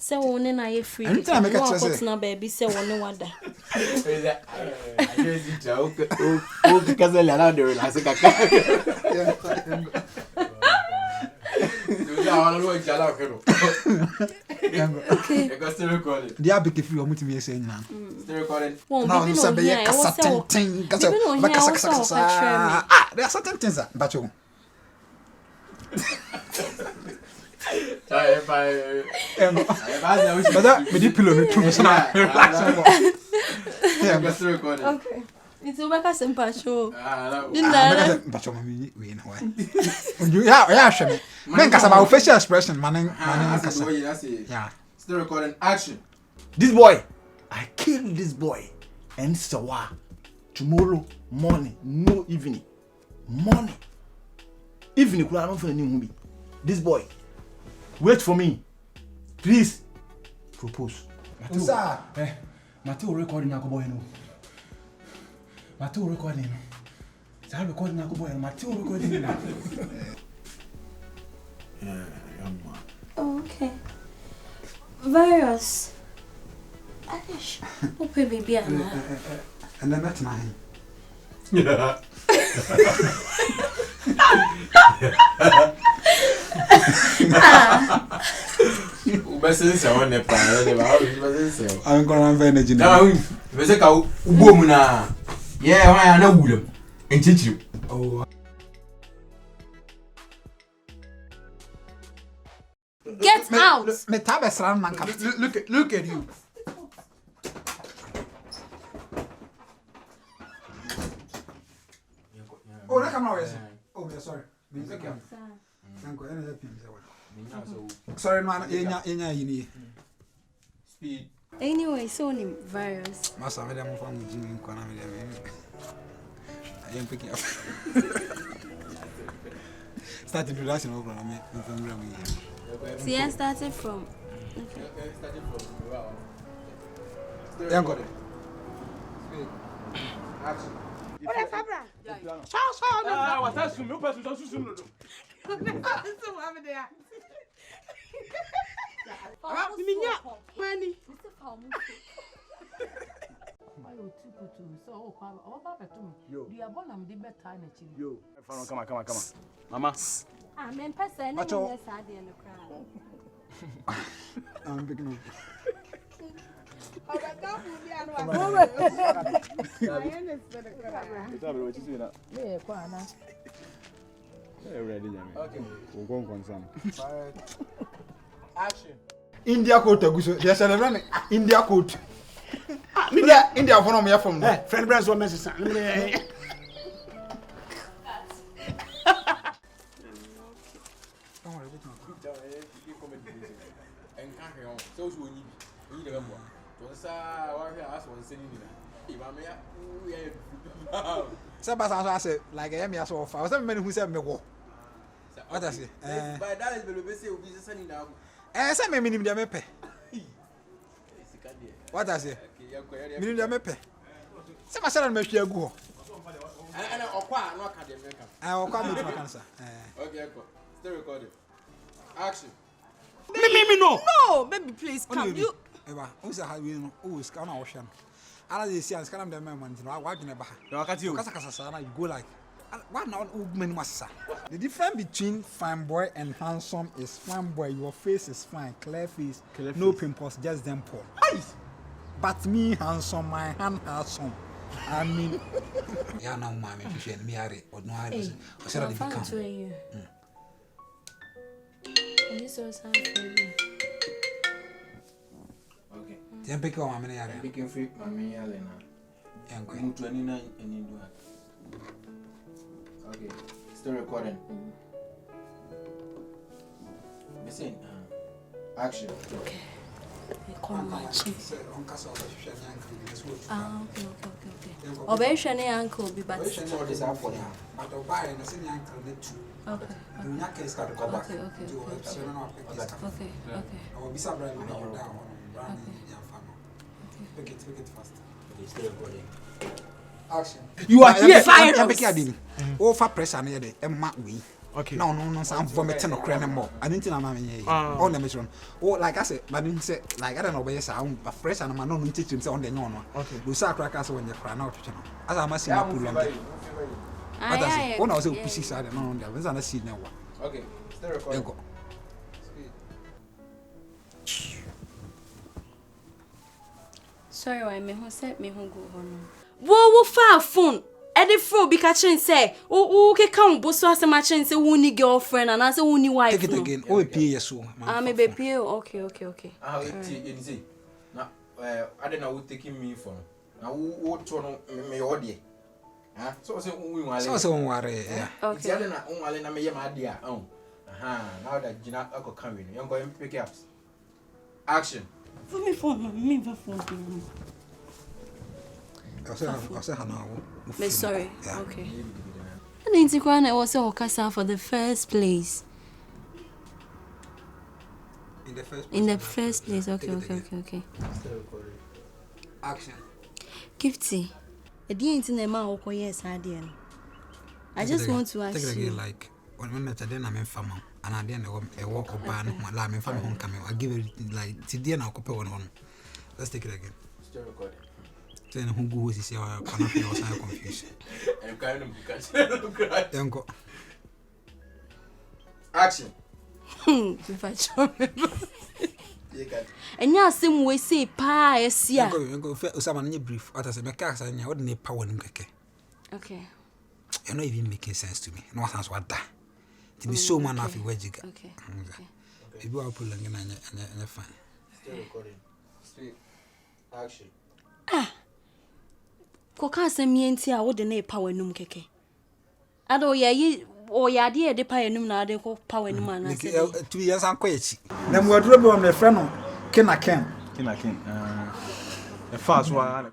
Say one na ye free. Anytime I make a choice. Na baby say one wada. Because they allow the relax. Okay. Still recording. They are big if you want to be saying now. Still recording. Now you say be a certain thing. They are certain things but you. But that me pillow me too now. Yeah, still recording. Okay. It's a baka simple show. But you we know why. Yeah, show me. Men cause about facial expression, man. Yeah. Still recording. Action. This boy, I killed this boy. And Sawa. Tomorrow morning, no evening. Morning. Evening, I don't feel any movie. This boy, wait for me. Please. Propose. Osaa. Mateo recording na boy no. Mateo recording. Sa recording na boy, Mateo recording na. Oh, okay. Virus. Alish. Ope baby ana. And then that's mine. Yeah. I'm going to energy now. Oh. Get out. Me tabe sran man ka. Look at you. Oh, that camera is. Oh, yeah, sorry. Sorry, man. Enya. Speed. Anyway, so him virus. Masa me dem fam Jimmy nkwana me dem. I am picking up. Start introduction over na me. See, I started from. Okay. Started from. Yeah, got it. Action. Olha, Fabra. Tchau, não. Você assumiu, peço, já assumiu. Minha mãe. Yo. Come on. Mama. I'm person. I'm I'm picking up. Action. India coat aguso. They are celebrating India coat. India from me from. Friend brands one message. I said, like I am here so far. I was many who said me go. What I say? But that is the best will be sending now. Say me minimum dia mepe. What I say? Minimum dia mepe. Say my son me hwe agu. And okwa no academic. Okwa me to cancer. Okay, still recording. Action. Me no, baby, please come. You. Eba, who say how we know? Oh, is kana ocean. Ala dey see and scan them man no wa dwene ba. Kasa na you go like what now many massa. The difference between fine boy and handsome is fine boy your face is fine, clear face, no pimples, just them poor. But me handsome, my hand handsome. I mean yeah now mommy she me are or no are o say that become. This was baby. Okay. Tem pick on mommy are. Picking free mommy Elena. I'm 29 and you do it. Okay, still recording. Listen, action. Okay. Come on, okay. Obey any uncle be but. Okay. Pick it fast. Okay, still recording. Action. You are here. Oh, for pressure near the Emma we. Okay. No, I'm vomiting no crying more. I didn't know I'm all the mission. Oh, like I said, but didn't say, like, I don't know where I'm a fresh and I'm not teaching him on the no. Okay. You saw crackers when you cry out. As I must see my pool on there. But I say, when I was a PC side, and on there, there's an scene now. Okay, still recording. Sorry, why me who said me who go home. Wo fa phone. Ede fro bi ka chen say, o ke kan bo so asema chen say wo ni girlfriend and say wo ni wife. Take it again. Oh, pay so. Me be pay. Okay. Ah, it say. Na I don't know who taking me for. Na who to no me odie. Ah, so say who wale. So worry. Yeah. Okay. It's na wale na me ye ma dia. Now that Gina ako kan we. You go pick up. Action. For me phone, me phone. I say Hannah. Me sorry. Yeah. Okay. I didn't think I was Osaa for the first place. In the first place. Okay. Action. Gifty. I didn't know my yes idea. I just want to ask you. Take it you. again, like when we met today, I'm in farmer, and I didn't walk up and I'm in farmer homecoming. I give it like today and I'll copy one. Let's take it again. Still recording. Then who goes is your canopy or some confusion. I'm kind of cry. Then go. Action. If I remember. And now some way say pa esia. Go Osaa man brief. What I say me car say nya what dey power nim keke. Okay. You're not even making sense to me. No sense what that. To be so man of wajiga. Okay. If you are pulling in and fine. Still recording. Speak. Action. Ko ka asem ye nti a wo de na power num keke. Ado ye o ya de de power num na de ko power num ana se. 2 years an kwachi. Na mu aduro bi o me frɛ no Ken. The first one.